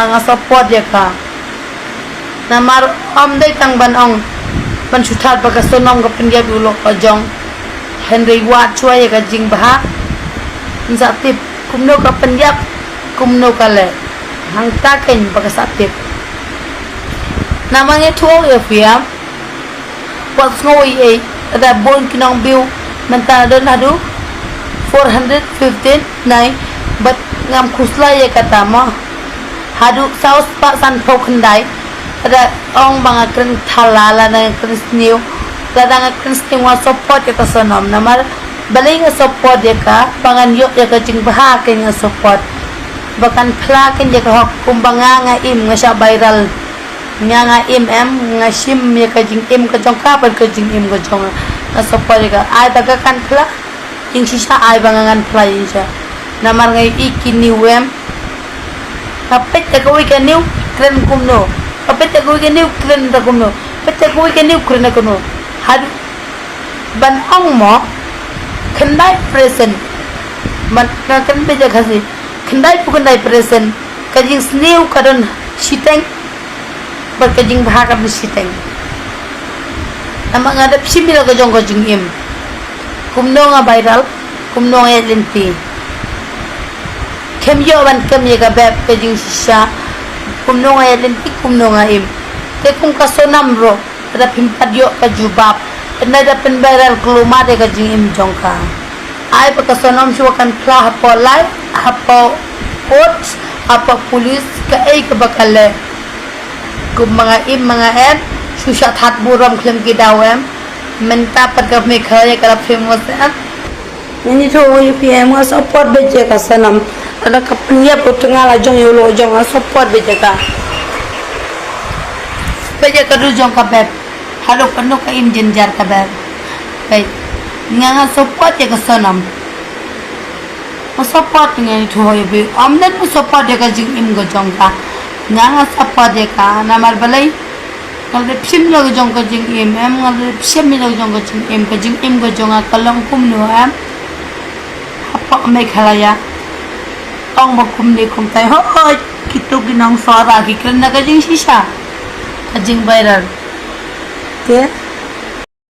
anga support ya ka namar dai tang ban ong ban suthat ba ka Sonam ka Pynsngew ulo ojong Henry wat chua ya ka jing bah satip kumno ka Pynsngew kumno ka le hang ta ken ba ka satip namanya thuo ya fiam wat ngoi e ada bon kinong biu menta don hadu 415 nai but ngam khusla ya kata ma hadu saus pa san phau khandai ada ong bang kren thalala na kren snew ladang kren snew wa support ya Sonam namar balai nga support ya ka pangan yo ya ka jing bah ke nga support bakan phla ke ya ka kumbanga nga im nga sa viral nga im nga sim ya ka jing im ka jong ka par ka jing im ka jong nga support ya ka ai ta ka kan phla Jingkyrshan ai bangangan phla insha namar ngai ikini wem kapet ta ko ke new kren kumno kapet ta ko ke new kren ta kumno kapet ta ko ke new kren ta kumno had ban ong mo khandai present man ka kan be ja khasi khandai pukandai present ka jing snew karon siteng bar ka jing bha ka siteng namang ada simila ka jong ka jing im kumno nga viral kumno nga lenti kem yo ban kem ye ka beb ke Jingkyrshan kumno nga lenti kumno nga im te kum ka Sonam ro ada pimpat yo ka jubab na da pen viral kluma de ka jing im jong ka ai pa ka Sonam shu kan phla hapo lai hapo pot apa polis ka ai ka bakale kum mga im mga em susah that buram klem ki dawem menta pat ka me khaya ka famous em ini tu PM support beje ka Sonam ada ka Pynsngew ko tengala jong yo lo jong support beje ka du jong ka beb halo panu ka im jenjar ka beb kai nga support ya ka Sonam support ngai thu hoy be amne support ya ka jing im go jong ka nga support ya ka namar balai kalau psim lo jong ka jing im em ngal psim lo jong ka jing im go jong ka long kum no em apa me khalaya ong ba kum ni kum tai ho kitu ginang sara ki kren na ka Jingkyrshan ka jing viral ke